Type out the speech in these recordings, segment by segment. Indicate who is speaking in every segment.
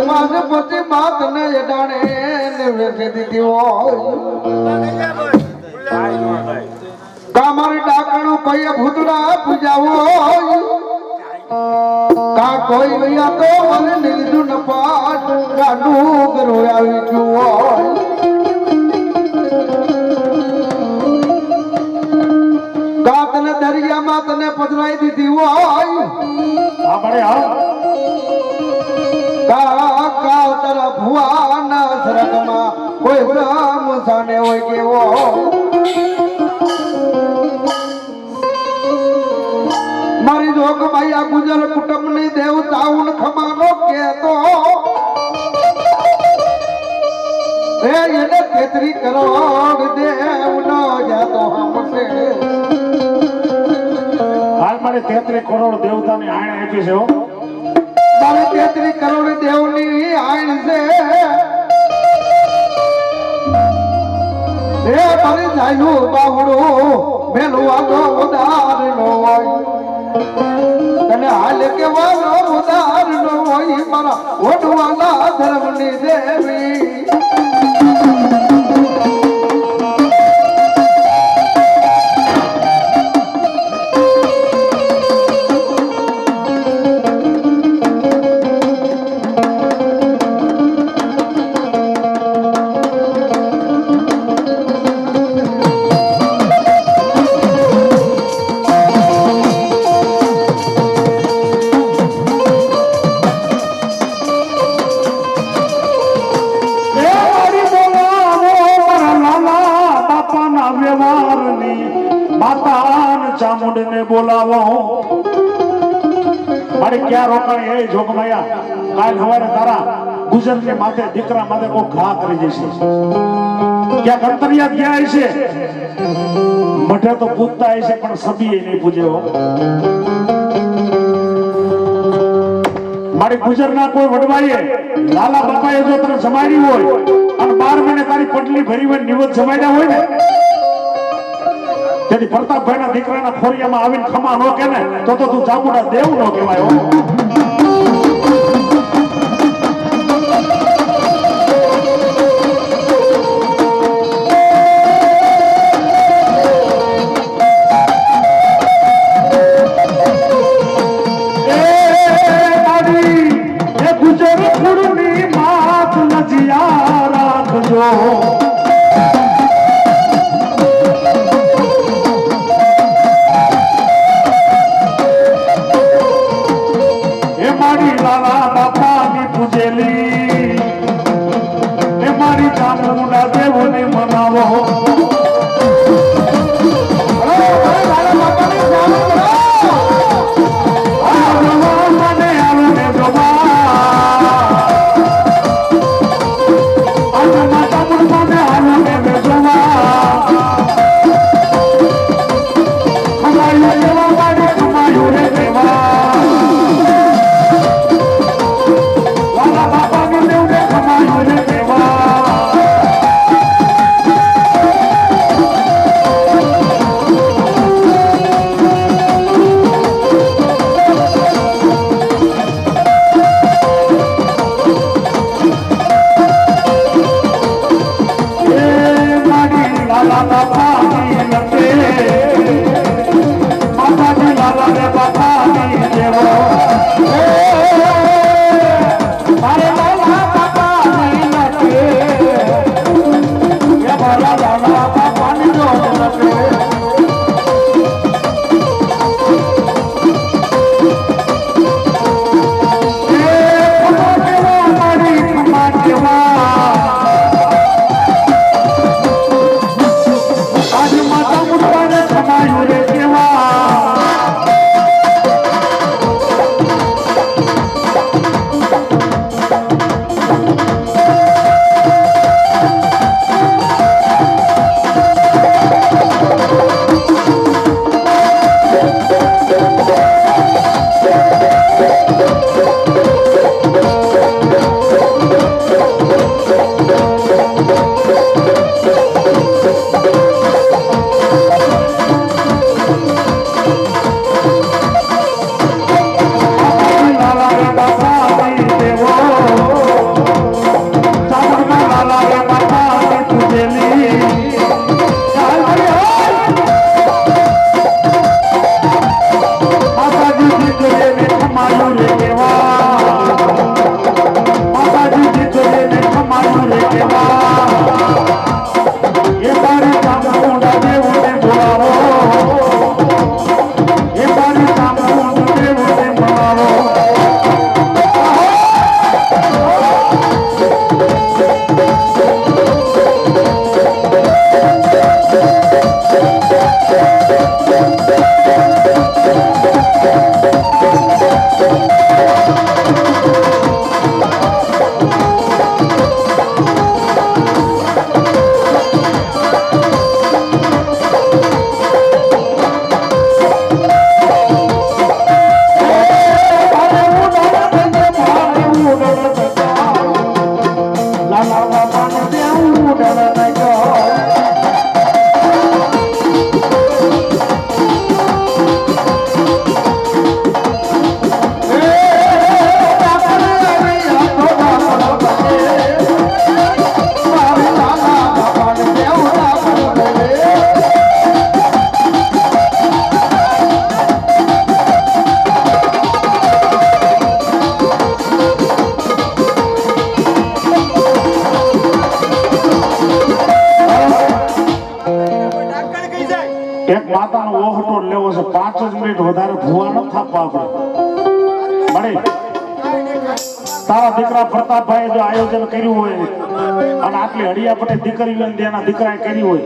Speaker 1: માસ પછી માત ને અડાણે ને વેઠી દીધી હોય કામારી ડાકણું કઈ ભૂતડા પૂજાવો હોય કા કોઈ વૈયા તો મને નિર્જુ ન પાટ ગાંડું ગરો આવી ગયું હોય કાતને દરિયામાં તને પધરાઈ દીધી હોય
Speaker 2: હા બડે હા
Speaker 1: કા તારા ભુવાના સરગમાં કોઈ બ્રહ્મ સાને હોય કેવો મારી જોગ ભાઈ આ ગુજર કુટુંબની દેવતાઓને ખમાનો કેતો એને 33 કરોડ દેવ નો જાતો હમસે
Speaker 2: હાલ મારે 33 કરોડ દેવતાની આણ આપી છે હો
Speaker 1: મારે 33 કરોડ દેવની આણ છે એ મારી જાયું બાવડું મેલું આગો ઉદાર નો હોય તને હાલ કેવાનો ઉદાર નો હોય મારા ઓઢવાના ધર્મની દેવી
Speaker 2: ચામુંડને બોલાવો મારે ક્યાં રોકાણી એ જોગમાયા કાલ સવારે તારા ગુજરને માથે દીકરા માથે કોઈ ઘા કરી જશે ક્યાં અંતરિયાત ગયા છે મઠે તો પૂજતા છે પણ સભીએ નહીં પૂજે હો મારી ગુજરના કોઈ વડવાઈએ લાલા બાપાએ જો તને જમાડી હોય અને 12 મહિને તારી પટલી ભરી હોય નિવત જમાડ્યા હોય ને તેથી પ્રતાપભાઈ ના દીકરાના ખોરિયામાં આવીને ખમા નો કે ને તો તું ચામુંડા દેવ નો કહેવાય હો એ ગુજર ખુરની માત નજિયા રાખજો ચામુંડા દેવોને મનાવો બાપા માતાનો ઓહટો લેવો છે 5 જ મિનિટ વધારે ભૂવા ન થાપવા આપણે મળી તારા દીકરા પ્રતાપભાઈ જો આયોજન કર્યું હોય અને આટલી હડિયાપટે દીકરીઓ એના દીકરાએ કર્યું હોય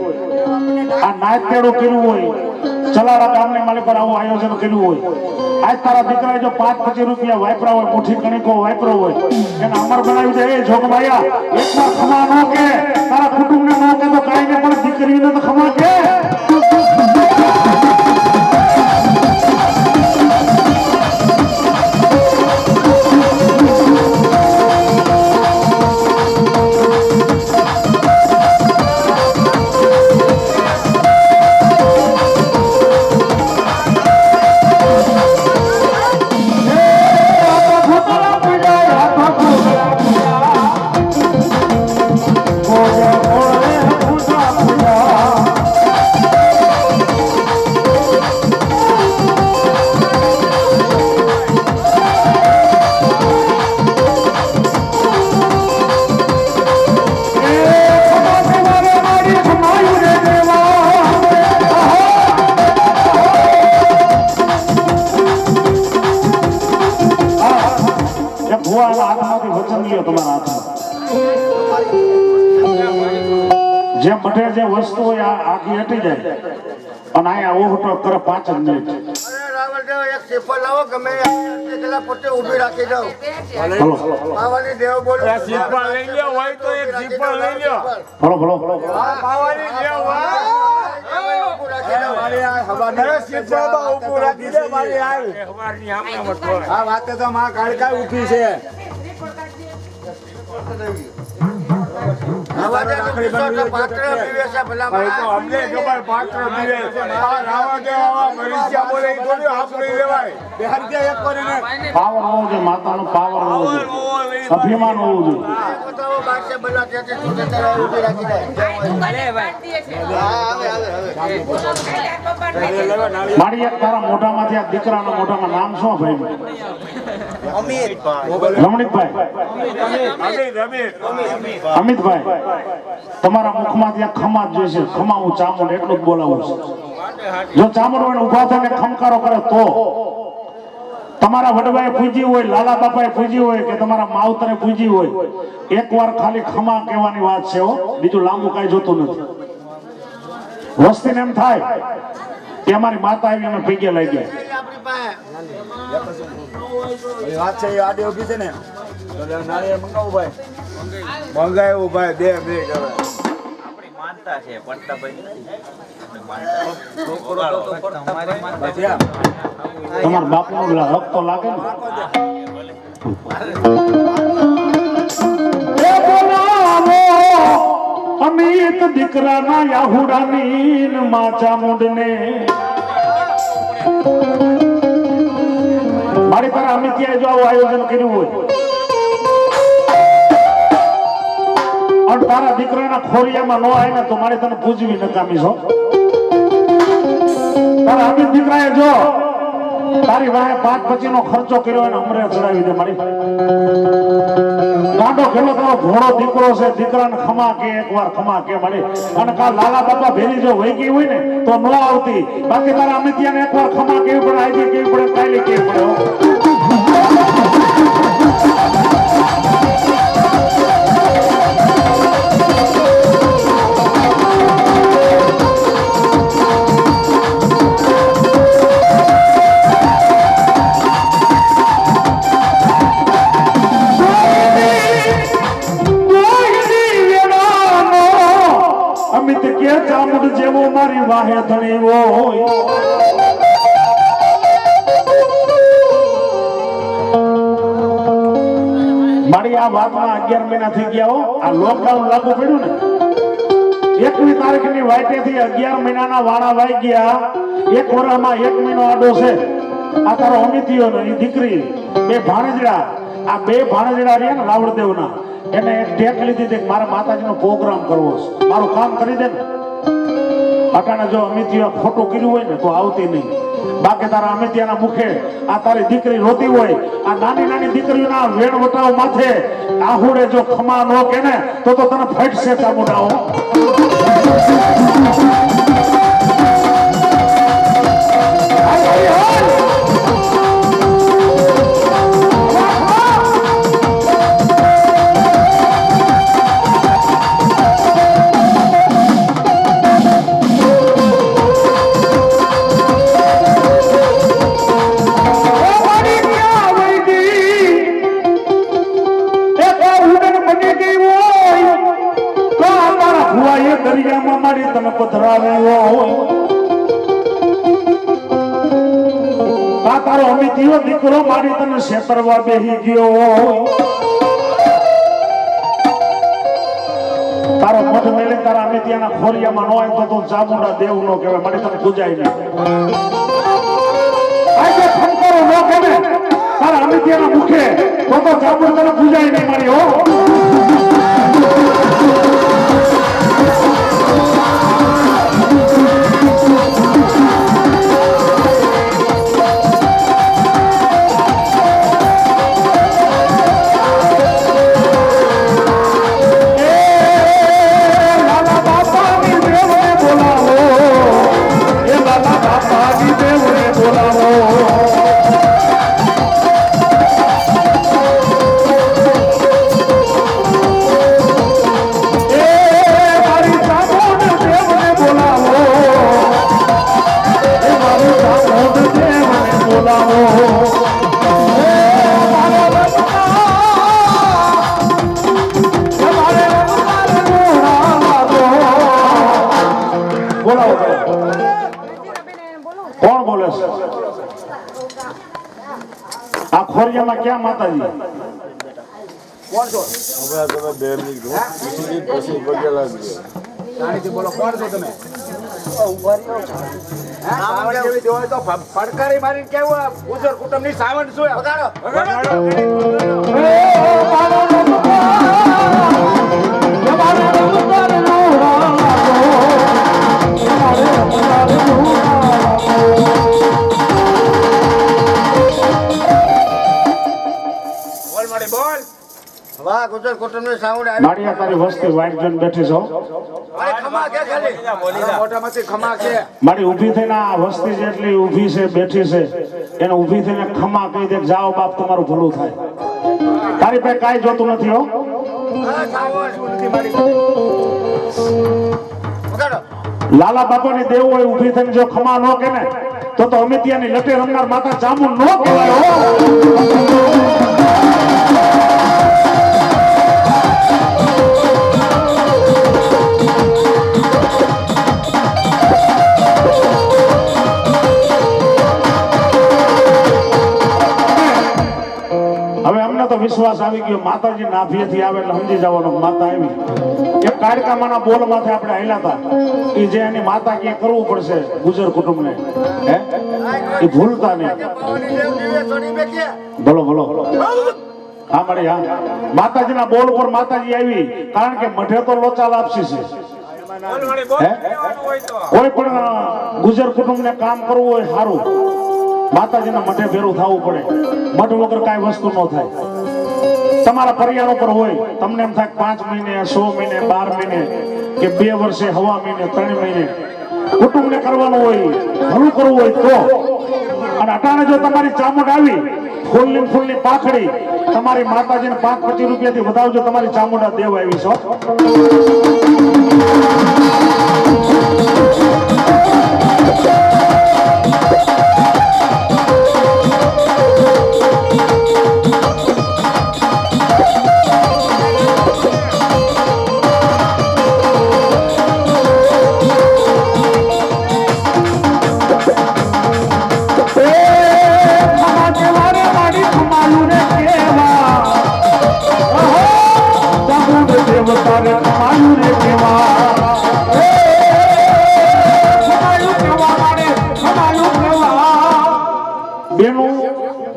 Speaker 2: આ નાચતેડું કર્યું હોય ચલારા ગામની માલિક પર આવું આયોજન કર્યું હોય આજ તારા દીકરાએ જો 5-25 રૂપિયા વાપરા હોય મુઠ્ઠી કણીકો વાપરો હોય એને અમર બનાવી દે એ જોગમાયા એકવાર ખમા ન કે તારા કુટુંબને ન કે તો કાંઈને પણ દીકરીને તો ખમા કે જે મઠે જે વસ્તુ હોય આખી હટી જાય અને અહીંયા ઓહટો કરે 5 જ મિનિટ
Speaker 3: એક શ્રીફળ લાવો ગમે એટલા પોતે ઊભી રાખી દઉં
Speaker 2: હલો
Speaker 3: પાવાની દેવ બોલો
Speaker 4: શ્રીફળ લઈ લ્યો હોય તો એક શ્રીફળ લઈ લ્યો
Speaker 2: હલો હલો
Speaker 4: પાવાની દેવ હોય
Speaker 3: ઊભું રાખી દઉં
Speaker 4: મારી આ હવાના શ્રીફળમાં ઊભું રાખી દે મારી હાલ હવારની આમને મત આ વાત તો માં કાળકા ઊભી છે
Speaker 3: પાત્ર પીવે છે ભલા
Speaker 4: ભાઈ તો અમને ખબર પાત્ર પીવે આ રાવા દેવા મરીચા બોલે ઈ થોડી આપણી લેવાય બિહાર કે એક કરીને
Speaker 2: પાવર હોવો જોઈએ માતાનો પાવર હોવો જોઈએ અભિમાન હોવું જોઈએ
Speaker 3: પોતાનો બાદશાહ ભલા ત્યાંથી તું જતા રહે ઊભી રાખી દે
Speaker 2: મારી એક તારા મોઢામાંથી આ દીકરાના મોઢામાં નામ શું ભાઈ રમણીકભાઈ અમિતભાઈ તમારા મુખમાંથી આ ખમા જ જોઈશે ખમા હું ચામુંડ એટલું જ બોલાવું છું જો ચામુંડ હોય ઉભા થઈને ખમકારો કરે તો તમારા વડવાએ પૂજી હોય લાલા બાપાએ પૂજી હોય કે તમારા માવતરે પૂજી હોય એકવાર ખાલી ખમા કહેવાની વાત છે હો બીજું લાંબુ કાંઈ જોતું નથી વસ્તીને એમ થાય કે અમારી માતા આવી અમે પૈગે લાગી
Speaker 3: આપણી પાસે
Speaker 4: વાત છે આડે ઊભી છે ને નાળિયેર મંગાવું ભાઈ મંગાવ્યું ભાઈ 2 મિનિટ હવે
Speaker 5: આપણી માનતા છે પડતા ભાઈ
Speaker 2: તમારા બાપનો હક તો લાગે ને અમિત દીકરાના યાહુડાની માચા મુંડને મારી પાસે અમિત્યાએ જો આવું આયોજન કર્યું હોય અને તારા દીકરાના ખોરિયામાં ન આવે ને તો મારે તને પૂજવી નકામી છો તારા અમિત દીકરાએ જો તારી વાહે 5-25 નો ખર્ચો કર્યો એને અમરે ચડાવી દે મારી ગાંડો ખેલો તારો ઘોડો દીકરો છે દીકરાને ખમા કે એકવાર ખમા કે મારી અને કા લાલા બાપા ભેરી જો વહી ગઈ હોય ને તો ન આવતી બાકી તારા અમિત્યાને એકવાર ખમા કેવી પડે આજે કેવી પડે કાલે કેવી પડે ચામુંડ જેવો મારી વાહે ધણી હોય મારી આ વાતમાં 11 મહિના થઈ ગયા હો આ લોકડાઉન લાગુ પડ્યું ને 21 તારીખની વાટેથી 11 મહિનાના વાળા વાઈ ગયા એક વર્ષમાં 1 મહિનો આડો છે આ તારો અમિતિયો ને એ દીકરી બે ભાણેજડા આ બે ભાણેજડા રહ્યા ને રાવળદેવના એને એક ટેક લીધી હતી મારા માતાજીનો પ્રોગ્રામ કરવો છે મારું કામ કરી દે ને અટાણે જો અમિતિયો ખોટું કર્યું હોય ને તો આવતી નહીં બાકી તારા અમિતિયાના મુખે આ તારી દીકરી રોતી હોય આ નાની નાની દીકરીઓના વેણ વટાવ માથે આહુડે જો ખમા ન કે ને તો તને ફટશે ચામુંડાઓ દરિયામાં મારી તને પધરાવ્યો હોય આ તારો અમિતીયો દીકરો મારી તને છેતરવા બેહી ગયો હોય તારો મઠ મેલે તારા અમિતિયાના ખોરિયામાં ન હોય તો તું ચામુંડા દેવ નો કહેવાય મારી તને પૂજાય નહીં આજે ખંકારો ન કહેવે તારા અમિતિયાના મુખે તો ચામુંડ તને પૂજાય નહીં મારી હો કોણ બોલે છે આ ખોરિયામાં ક્યાં માતાજી
Speaker 4: હમણાં તમે બે મિનિટ પછી પગે લાગજો
Speaker 3: ફડકારી મારીને કેવું ગુજર કુટુંબ ની સાવન શું વગાડો વાહ ગુજર કુટુંબ ની સાઉન્ડ આવી
Speaker 2: મારી તારી વસ્તી વાઈટ જોઈને બેઠી છો
Speaker 3: ખમા કે ખાલી મોટામાંથી ખમા કે
Speaker 2: મારી ઊભી થઈને આ વસ્તી જેટલી ઊભી છે બેઠી છે એને ઊભી થઈને ખમા કહી દે જાઓ બાપ તમારું ભલું થાય તારી પાસે કાંઈ જોતું નથી હો
Speaker 3: હા સાવન નથી મારી વગાડો
Speaker 2: લાલા બાપાની દેવ હોય ઊભી થઈને જો ખમા ન કે ને તો અમિતિયાની લટે રમનાર માતા ચામુંડ ન કહેવાય હો વિશ્વાસ આવી ગયો માતાજી નાભીએથી આવે એટલે સમજી જવાનું માતા આવી એક કાળકામાના બોલ માથે આપણે હાલ્યા હતા એ જે એની માતા કે કરવું પડશે ગુજર કુટુંબને હે એ ભૂલતા નહીં બોલો બોલો હા મળી હા માતાજીના બોલ ઉપર માતાજી આવી કારણ કે મઠે તો લોચા લાપસી છે કોઈ પણ ગુજર કુટુંબને કામ કરવું હોય સારું માતાજીના મઠે ભેરું થવું પડે મઠ વગર કાંઈ વસ્તુ ન થાય તમારા પરિવાર ઉપર હોય તમને એમ થાય 5 મહિને 100 મહિને 12 મહિને કે 2 વર્ષે હવા મહિને 3 મહિને કુટુંબને કરવાનું હોય ભલું કરવું હોય તો અને અટાણે જો તમારી ચામુંડ આવી ફૂલની પાખડી તમારી માતાજીને 5-25 રૂપિયાથી વધાવજો તમારી ચામુંડા દેવ આવી છો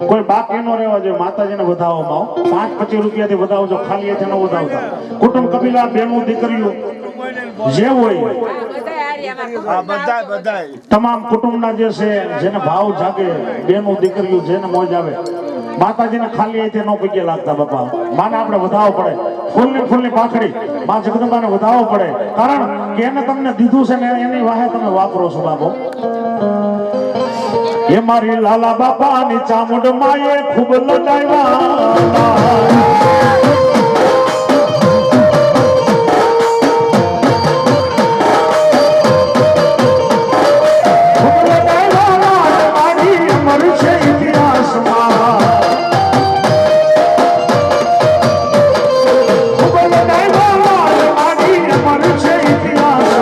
Speaker 2: કોઈ બાકી નો રહેવા જોઈએ માતાજીને વધાવવામાં 5-25 રૂપિયાથી વધાવજો ખાલી એથી ન વધાવતા કુટુંબ કબીલા બેનું દીકરીઓ જે હોય તમામ કુટુંબના જે છે જેને ભાવ જાગે બેનું દીકરીઓ જેને મોજ આવે માતાજીને ખાલી એથી ન પગે લાગતા બાપા માને આપણે વધાવવો પડે ફૂલની પાખડી માં જગદંબાને વધાવવો પડે કારણ કે એને તમને દીધું છે ને એની વાહે તમે વાપરો છો બાપો એ મારી લાલા બાપાની ચામુંડ માએ ખૂબ લડાવ્યા ઇતિહાસ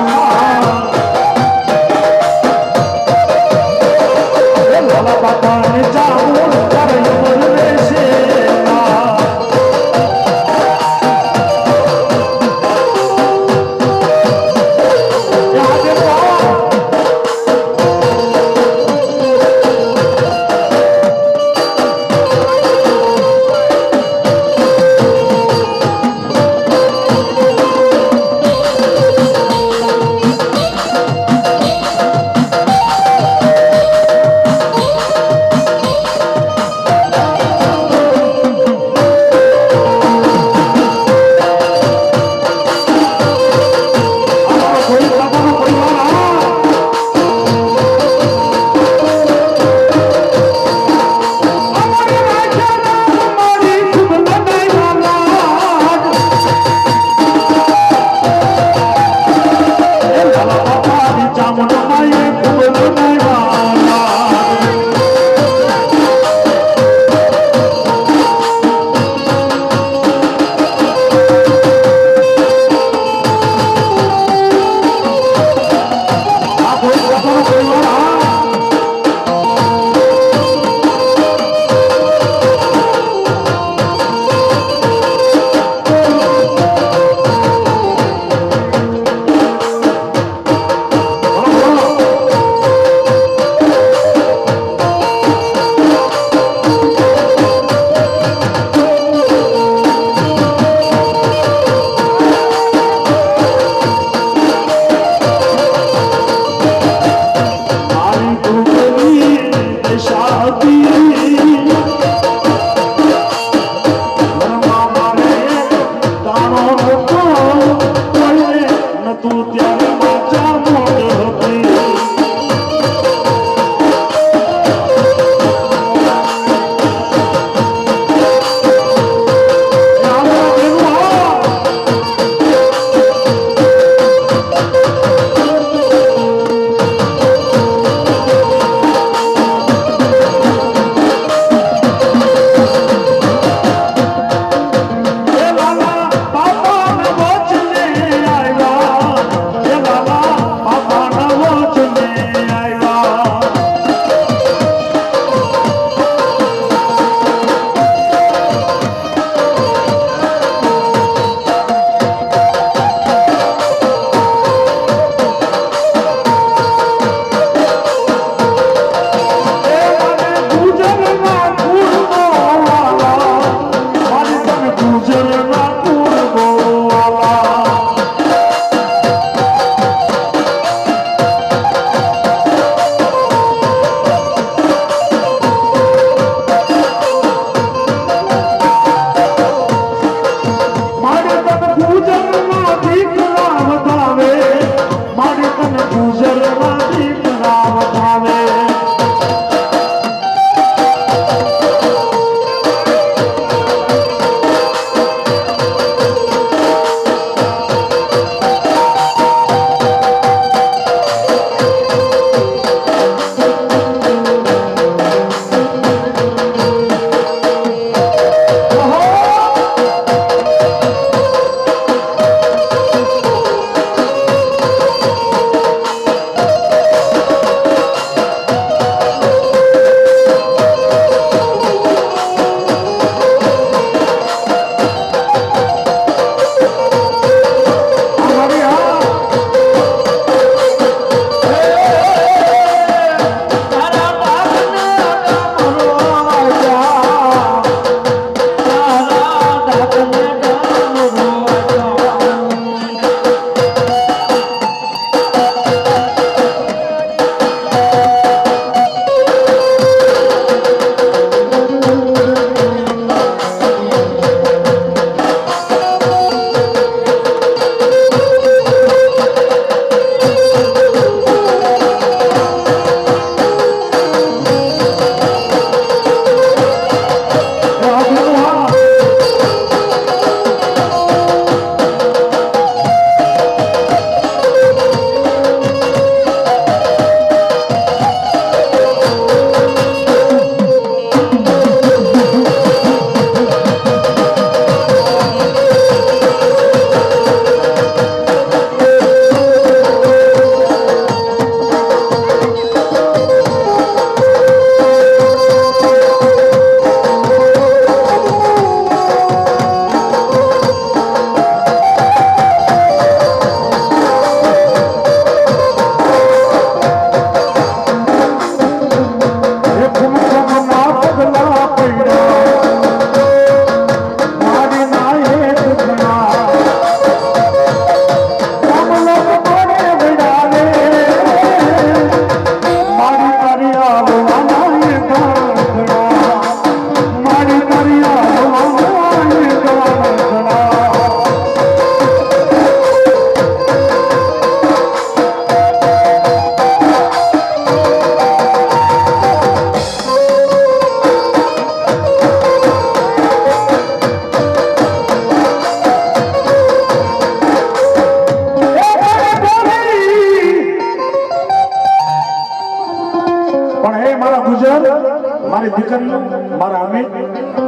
Speaker 2: મારી દીકરીઓ મારા અમિત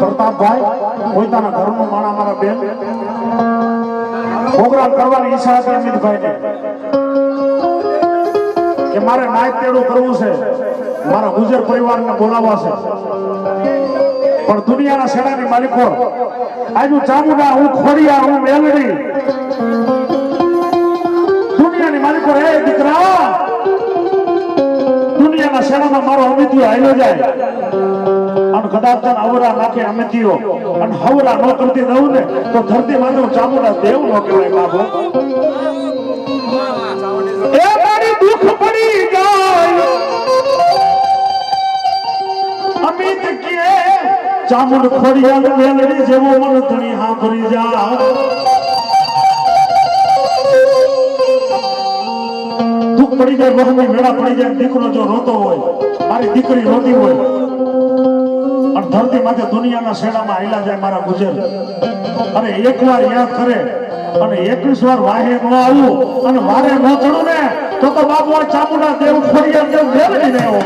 Speaker 2: પ્રતાપભાઈ પોતાના ઘરનું માણા મારા બેન પ્રોગ્રામ કરવાની ઈચ્છા હતી અમિતભાઈને કે મારે નાયક તેડું કરવું છે, મારા ગુજર પરિવારને બોલાવવા છે, પણ દુનિયાના શેડાની માલિકો આજુ ચામુંડા હું ખોડિયા હું મેલડી દુનિયાની માલિકો હે દીકરા દુનિયાના શેડામાં મારો અમિતિયો હાલ્યો જાય અને કદાચ અવરા નાખે અમિતિયો અને હવરા ન કરતી દઉં ને તો ધરતી માથે ચામુંડા દેવ નો કહેવાય બાબો એ મારી દુઃખ પડી જાય અમિત કે ચામુંડ ખોડિયા મેલડી જેવો મન ધણી હાંભળી જા દુઃખ પડી જાય બહુની મેળા પડી જાય દીકરો જો રોતો હોય મારી દીકરી રોતી હોય અને ધરતી માથે દુનિયાના શેડામાં હાલ્યા જાય મારા ગુજર અને એકવાર યાદ કરે અને 21 વાર વાહે ન આવું અને વારે ન ચડું ને તો બાબુ આ ચામુંડા દેવ ખોડિયા દેવ મેળવી દેવો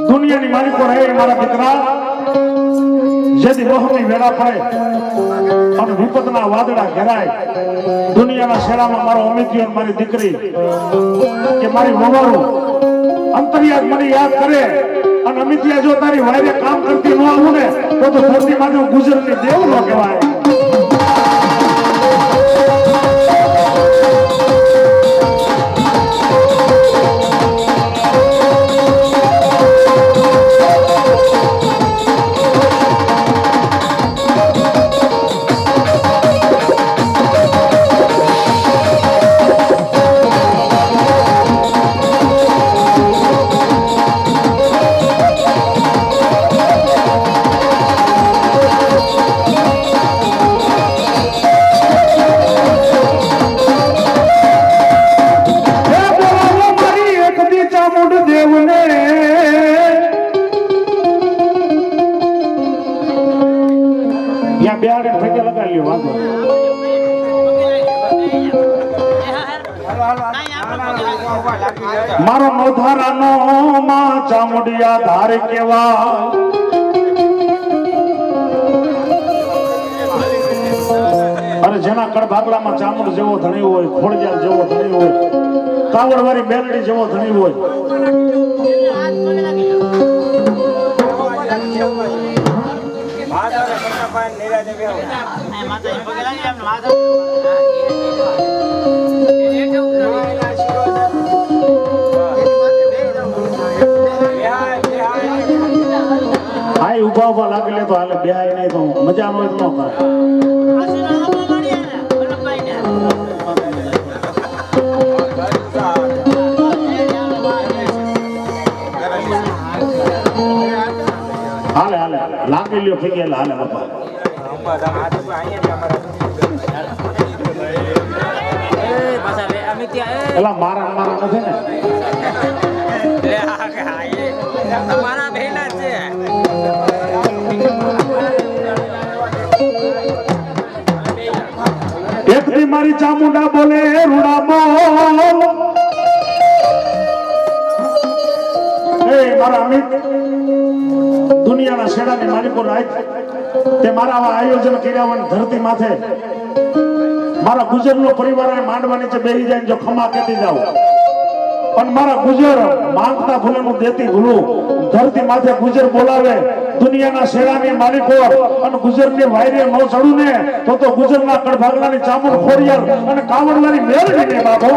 Speaker 2: દુનિયાની માલિકો રહે મારા દીકરા જેથી મોહની વેળા પડે અને વિપતના વાદળા ઘેરાય દુનિયાના શેડામાં મારો અમિતિયો મારી દીકરી કે મારી વવારું અંતરિયાદ મને યાદ કરે અને અમિતિયા જો તારી વાયરે કામ કરતી ન આવું ને તો ધરતી માટે ગુજરની દેવ નો કહેવાય મારો મોધારાનો માં ચામુંડિયા ધાર કેવા અને જેના કડભાગલામાં ચામુંડ જેવો ધણી હોય ખોડિયાર જેવો ધણી હોય કાવડવાળી મેલડી જેવો ધણી હોય ઉભા ઉભા લાગી લે તો હાલે બેહાય નહીં તો મજા ન હોય તો ન કરે હાલે હાલે લાગી લ્યો ફી ગયા હાલે બાપા એલા મારા મારા નથી ને
Speaker 5: મારા ભેના છે
Speaker 2: એક દી મારી ચામુંડા બોલે રૂડા બોલ એ મારા અમિત દુનિયાના શેડાની માલિકો રાજ તે મારા આયોજન કર્યા હોય ધરતી માથે મારા ગુજરનો પરિવાર માંડવાની છે બેહી જાય જો ખમા કેતી જાવ પણ મારા ગુજર માંગતા ભૂલેનું દેતી ભૂલું ધરતી માથે ગુજર બોલાવે દુનિયાના શેરાની માલિકો અને ગુજરની વાયરે નો ચડું ને તો ગુજરના કડભાગલાની ચામુંડ ખોડિયાર અને કાવડલાની મેલડીને બાબો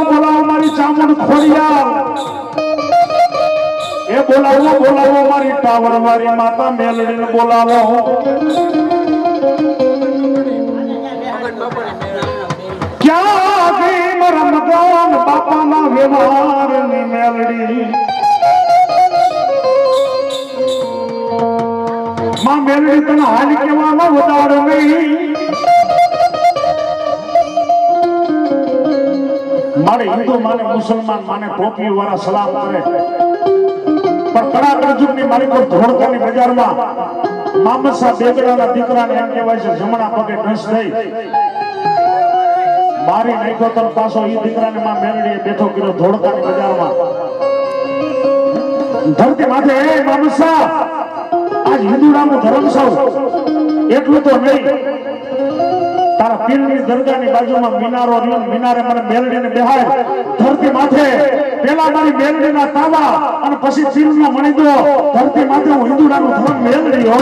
Speaker 2: બોલાવો મારી ચામુંડ ખોડિયાર એ બોલાવો મારી ટાવર મારી માતા મેલડીને બોલાવો ક્યાં ગઈ મારા મગન બાપાના વ્યવહારની મેલડી માં મેલડી તને હાલ કેવાનો વધાર નહીં મારે હિન્દુ માને મુસલમાન માને ટોપી વાળા સલામ કરે પણ કડા કળજુગની મારી પર ધોળકાની બજારમાં મામદ સાહેબ બેગડાના દીકરાને એમ કહેવાય છે જમણા પગે ઢસ થઈ મારી નાખ્યો તો પાછો એ દીકરાને માં મેલડીએ બેઠો કર્યો ધોળકાની બજારમાં ધરતી માથે એ મામદ સાહેબ આજ હિન્દુડાનું ધર્મ સૌ એટલું તો નહીં તારા પીરની દરગાહની બાજુમાં મિનારો રહ્યો મિનારે મને મેલડીને બેહાડ ધરતી માથે પેલા મારી મેલડીના તાવા અને પછી પીરનો મણી દો ધરતી માથે હું હિન્દુડાનું ધર્મ મેલડી હો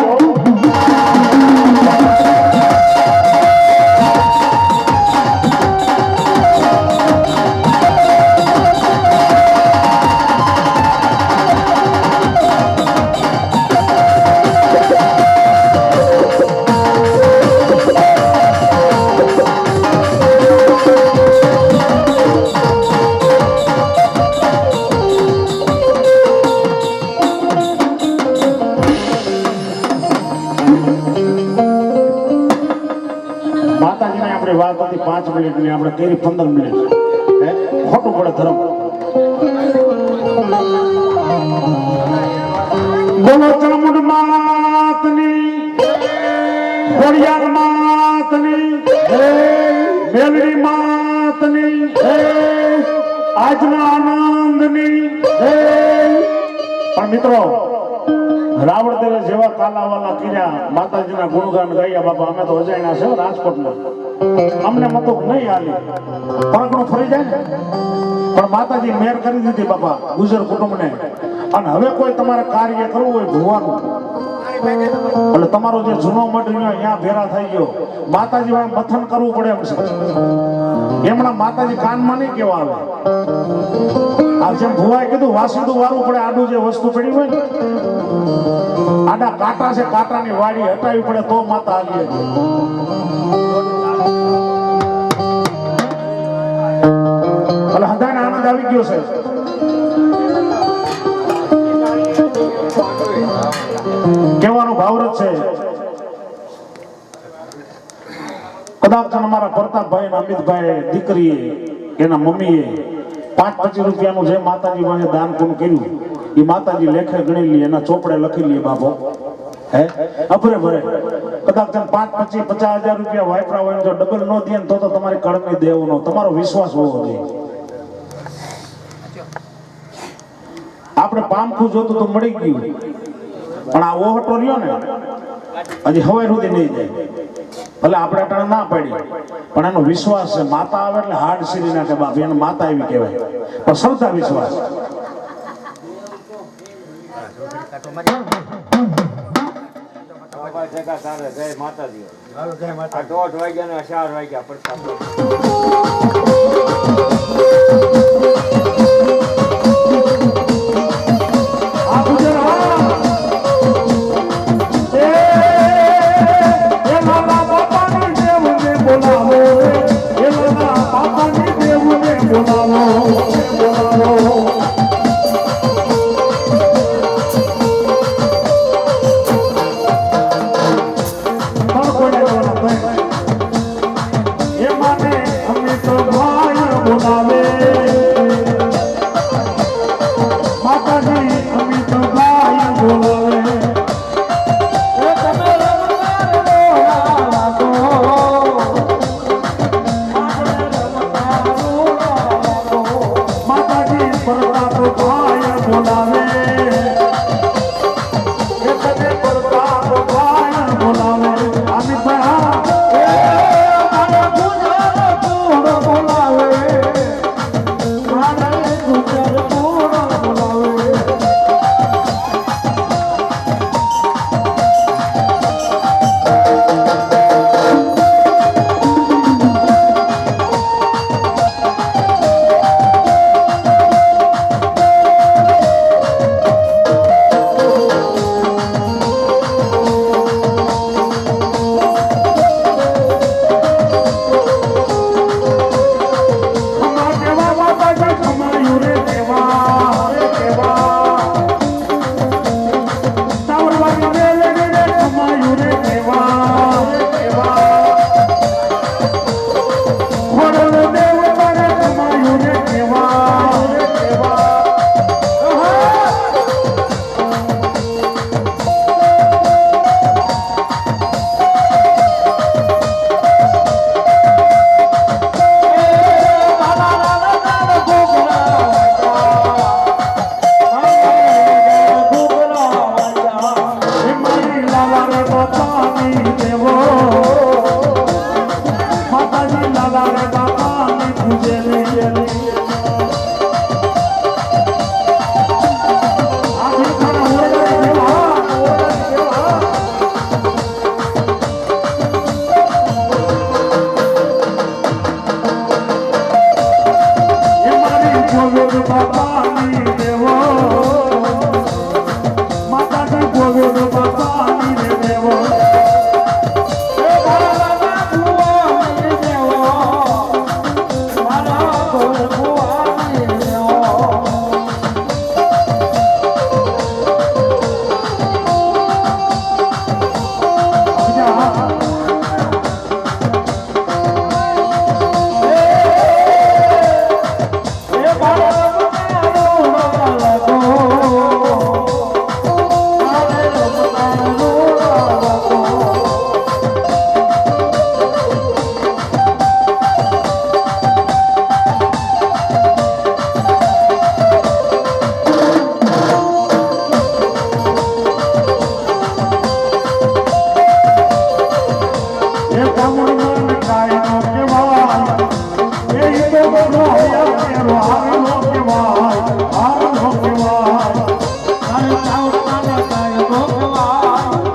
Speaker 2: વાત હતી 5 મિનિટની આપણે કરી 15 મિનિટ ખોટું પડે ધર્મ બોલો ચામુંડ માતની ખોડિયાર માતની મેલડી માતની આજના આનંદની પણ મિત્રો રાવણદેવે જેવા કાલાવાલા કર્યા માતાજીના ગુણગાન ગાયા બાપા અમે તો અજાણ્યા છે રાજકોટના અમને મતો નહીં હાલી પરગણું ફરી જાય ને પણ માતાજી મેર કરી દીધી બાપા ગુજર કુટુંબને અને હવે કોઈ તમારે કાર્ય કરવું હોય ભુવાનું એટલે તમારો જે જૂનો મઠ અહીંયા ભેરા થઈ ગયો માતાજી મથન કરવું પડે એમ છે એમના માતાજી કાનમાં નહીં કેવા આવે આ જેમ ભુવાએ કીધું વાસીદું વારવું પડે આડું જે વસ્તુ પડી હોય ને આડા કાંટા છે કાંટાની વાડી હટાવી પડે તો માતા આવીએ એટલે હદાને આનંદ આવી ગયો છે કહેવાનો ભાવરત છે કદાચ અમારા પ્રતાપભાઈ અને અમિતભાઈ દીકરીએ એના મમ્મીએ 5-25 રૂપિયાનું જે માતાજી પાસે દાન પૂર્ણ કર્યું એ માતાજી લેખે ગણી લે એના ચોપડે લખી લે બાપો હે અભરે ભરે કદાચ 5-25-50 હજાર રૂપિયા વાપરા હોય જો ડબલ નો દે તો તમારી કળની દેવનો તમારો વિશ્વાસ હોવો જોઈએ આપણે પામખું જોતું તો મળી ગયું પણ આ ઓહટો રહ્યો ને હજી હવાઈ સુધી નહીં જાય ભલે આપણે અટાણે ના પડી પણ એનો વિશ્વાસ છે માતા આવે એટલે હાડ સીરી નાખે બાપ એને માતા એવી કહેવાય પણ શ્રદ્ધા વિશ્વાસ
Speaker 3: માતાજી 8 વાગ્યા ને 4 વાગ્યા પ્રસાદ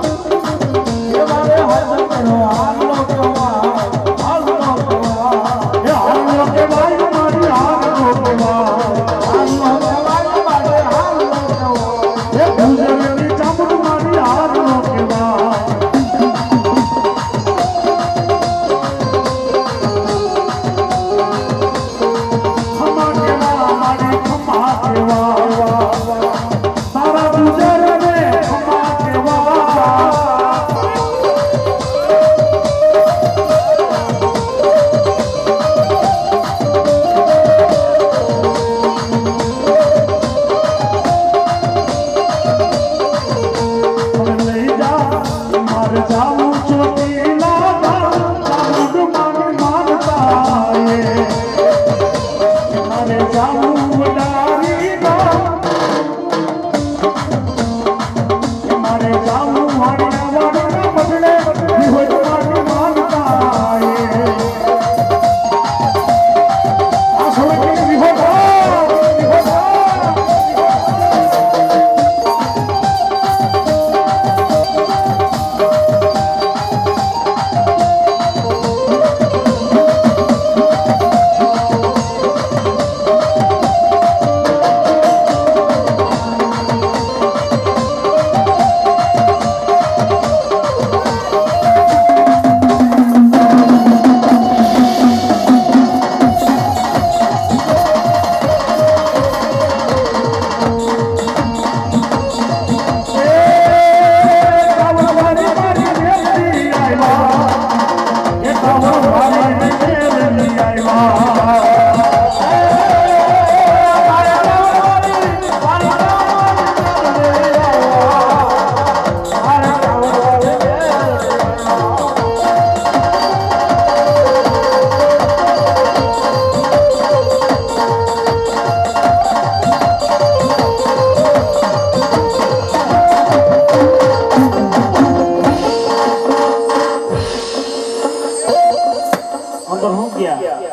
Speaker 1: એ મારે હસનો હાલો કેવા હાલો કેવા
Speaker 2: એ હાલો કે ભાઈ મારી હાલો કે ભાઈ
Speaker 1: હાલો કેવા મારે હાલો કેવા
Speaker 2: એ ગુજરની ચામડ મારી હાલો કે ભાઈ ખમા કેવા મારી ખમા કેવા તારા ગુજરને ખમા કેવા લઈ જા મારે જાવું ચોટીલા ચામુંડ માની માનતા મારે જાવું વડારી મારે જાવું વાડિયા વાડિયા બદલે વિહોજ માની માનતા આ સોળકી વિહોજ અંદર હું ગયા